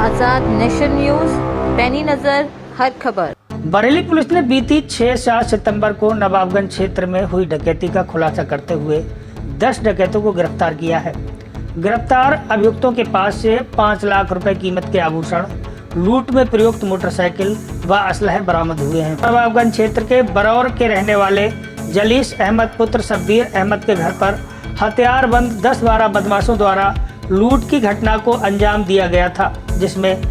आजाद nation news, पैनी नजर हर खबर। बरेली पुलिस ने बीती 6-7 सितंबर को नवाबगंज क्षेत्र में हुई डकैती का खुलासा करते हुए 10 डकैतों को गिरफ्तार किया है। गिरफ्तार अभियुक्तों के पास से 5 लाख रुपए कीमत के आभूषण, लूट में प्रयुक्त मोटरसाइकिल व असलहे बरामद हुए हैं। नवाबगंज क्षेत्र के बरौर के रहने वाले जलीस अहमद पुत्र शब्बीर अहमद के घर पर हथियारबंद 10-12 बदमाशों द्वारा लूट की घटना को अंजाम दिया गया था, जिसमें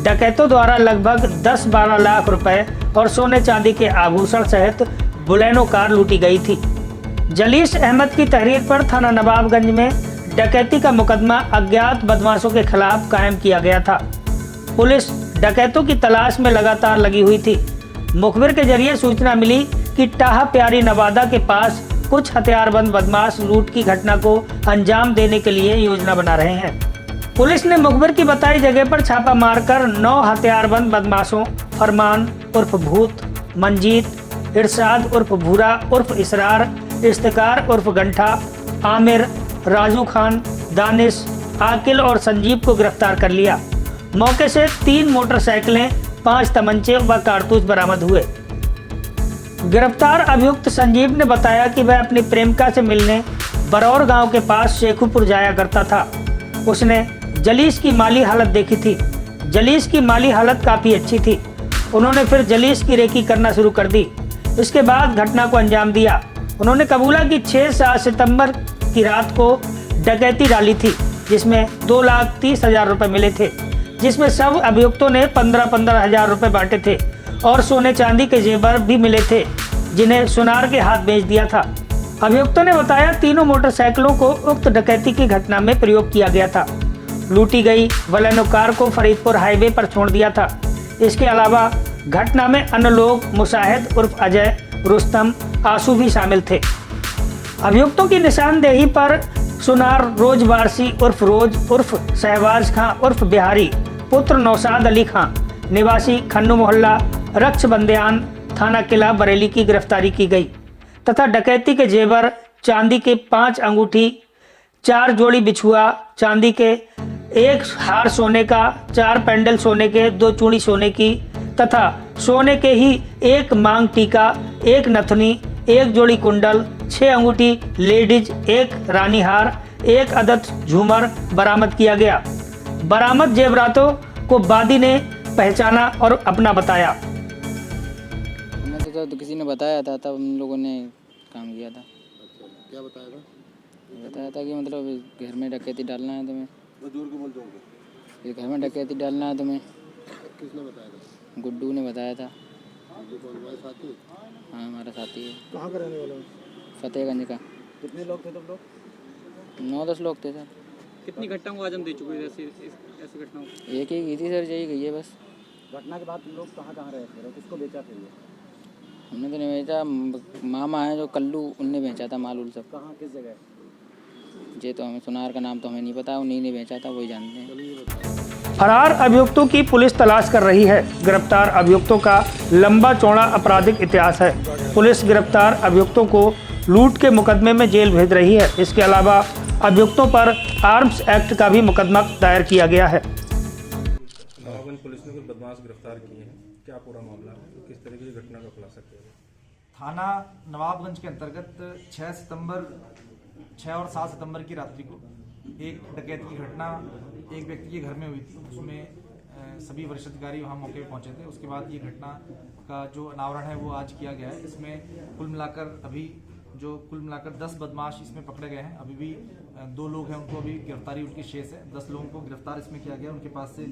डकैतों द्वारा लगभग 10-12 लाख रुपए और सोने चांदी के आभूषण सहित बुलेनो कार लूटी गई थी। जलीस अहमद की तहरीर पर थाना नवाबगंज में डकैती का मुकदमा अज्ञात बदमाशों के खिलाफ कायम किया गया था। पुलिस डकैतों की तलाश में लगातार लगी हुई थी। मुखबिर के जरिए सूचना मिली कि टाहा प्यारी नवादा के पास कुछ हथियारबंद बदमाश लूट की घटना को अंजाम देने के लिए योजना बना रहे हैं। पुलिस ने मुखबिर की बताई जगह पर छापा मारकर 9 हथियारबंद बदमाशों फरमान उर्फ भूत, मंजीत, इरशाद उर्फ भूरा उर्फ इसरार, इफ्तिकार उर्फ गंठा, आमिर, राजू खान, दानिश, आकिल और संजीव को गिरफ्तार कर लिया। मौके से 3 मोटरसाइकिलें, 5 तमंचे व कारतूस बरामद हुए। गिरफ्तार अभियुक्त संजीव ने बताया कि वह अपनी प्रेमिका से मिलने बरौर गांव के पास शेखुपुर जाया करता था। उसने जलीस की माली हालत देखी थी। जलीस की माली हालत काफ़ी अच्छी थी। उन्होंने फिर जलीस की रेकी करना शुरू कर दी। इसके बाद घटना को अंजाम दिया। उन्होंने कबूला कि 6-7 सितंबर की रात को डकैती डाली थी, जिसमें 2,30,000 रुपये मिले थे, जिसमें सब अभियुक्तों ने 15-15 हज़ार रुपये बांटे थे और सोने चांदी के जेवर भी मिले थे, जिन्हें सुनार के हाथ बेच दिया था। अभियुक्तों ने बताया तीनों मोटरसाइकिलों को उक्त डकैती की घटना में प्रयोग किया गया था। लूटी गई बलेनो कार को फरीदपुर हाईवे पर छोड़ दिया था। इसके अलावा घटना में अन्य लोग मुशाहिद उर्फ अजय, रुस्तम, आंसू भी शामिल थे। अभियुक्तों की निशानदेही पर सुनार रोजवारसी उर्फ रोज उर्फ शहबाज खां उर्फ बिहारी पुत्र नौशाद अली खां निवासी खन्नू मोहल्ला रक्ष बंदयान थाना किला बरेली की गिरफ्तारी की गई तथा डकैती के जेवर चांदी के 5 अंगूठी, 4 जोड़ी बिछुआ चांदी के, 1 हार सोने का, 4 पेंडल सोने के, 2 चूड़ी सोने की तथा सोने के ही 1 मांग टीका, 1 नथनी, 1 जोड़ी कुंडल, 6 अंगूठी लेडीज, 1 रानी हार, 1 अदद झूमर बरामद किया गया। बरामद जेवरातों को बादी ने पहचाना और अपना बताया। हमें तो किसी ने बताया था, तब हम लोगों ने काम किया था। अच्छा, क्या बताया था? बताया था कि मतलब घर में डकैती डालना है तुम्हें। जोर के बोलते होंगे। घर में डकैती डालना है तुम्हें। किसने बताया था? गुड्डू ने बताया था। गुड्डू कौन, हमारे साथी? हाँ, हमारा साथी है। कहाँ का रहने वाला है? फतेहगंज का। कितने लोग थे तुम लोग? 9-10 लोग थे सर। कितनी घटनाओं को आज हम दे चुके हैं ऐसी घटनाओं को? एक ही की थी सर, यही गई है बस। घटना के बाद तुम लोग कहाँ रहे थे? किसको बेचा फिर ये? हमने तो नहीं बेचा, मामा है जो कल्लू, उनने बेचा था माल उल सब। कहाँ, किस जगह? ये तो हमें सुनार का नाम तो हमें नहीं पता, उन्हीं ने बेचा था, वही जानते हैं। फरार अभियुक्तों की पुलिस तलाश कर रही है। गिरफ्तार अभियुक्तों का लंबा चौड़ा आपराधिक इतिहास है। पुलिस गिरफ्तार अभियुक्तों को लूट के मुकदमे में जेल भेज रही है। इसके अलावा अभियुक्तों पर आर्म्स एक्ट का भी मुकदमा दायर किया गया है। नवाबगंज पुलिस ने कुछ बदमाश गिरफ्तार किए हैं, क्या पूरा मामला है, तो किस तरीके की घटना का खुलासा किया गया? थाना नवाबगंज के अंतर्गत 6 और 7 सितंबर की रात्रि को एक डकैती की घटना एक व्यक्ति के घर में हुई थी। उसमें सभी वरिष्ठ अधिकारी वहाँ मौके पर पहुँचे थे। उसके बाद ये घटना का जो अनावरण है वो आज किया गया है। इसमें कुल मिलाकर 10 बदमाश इसमें पकड़े गए हैं। अभी भी 2 लोग हैं, उनको अभी गिरफ्तारी उनकी शेष है। 10 लोगों को गिरफ्तार इसमें किया गया। उनके पास से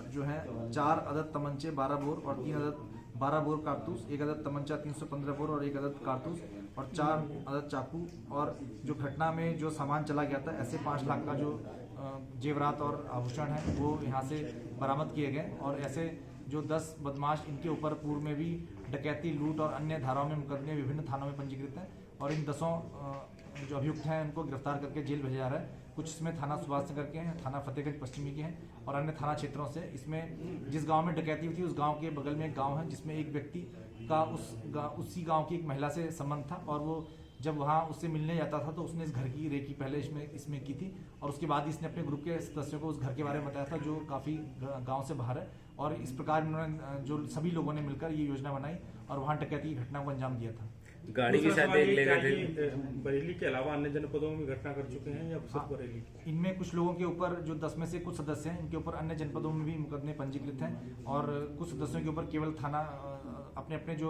जो है 4 अदद तमंचे 12 बोर और 3 अदद 12 बोर कारतूस, 1 अदद तमंचा 315 बोर और 1 अदद कारतूस और 4 अदद चाकू, और जो घटना में जो सामान चला गया था ऐसे 5 लाख का जो जेवरात और आभूषण है वो यहाँ से बरामद किए गए। और ऐसे जो 10 बदमाश, इनके ऊपर पूर्व में भी डकैती, लूट और अन्य धाराओं में मुकदमे विभिन्न थानों में पंजीकृत हैं। और इन 10 जो अभियुक्त हैं उनको गिरफ्तार करके जेल भेजा जा रहा है। कुछ इसमें थाना सुभाष नगर के हैं, थाना फतेहगंज पश्चिमी के हैं और अन्य थाना क्षेत्रों से। इसमें जिस गांव में डकैती हुई थी उस गांव के बगल में एक गांव है जिसमें एक व्यक्ति का उसी गांव की एक महिला से संबंध था और वो जब वहाँ उससे मिलने जाता था तो उसने इस घर की रेकी पहले इसमें की थी और उसके बाद इसने अपने ग्रुप के सदस्यों को उस घर के बारे में बताया था जो काफ़ी गांव से बाहर है और इस प्रकार उन्होंने जो सभी लोगों ने मिलकर ये योजना बनाई और वहाँ डकैती की घटना को अंजाम दिया था। गाड़ी के साथ ले गए थे। बरेली के अलावा अन्य जनपदों में घटना कर चुके हैं या सिर्फ बरेली? इनमें कुछ लोगों के ऊपर जो 10 में से कुछ सदस्य हैं इनके ऊपर अन्य जनपदों में भी मुकदमे पंजीकृत हैं और कुछ सदस्यों के ऊपर केवल थाना अपने अपने जो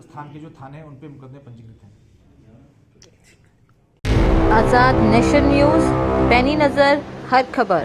स्थान के जो थाने हैं उन पे मुकदमे पंजीकृत हैं। आज़ाद नेशन न्यूज़, पैनी नज़र हर खबर।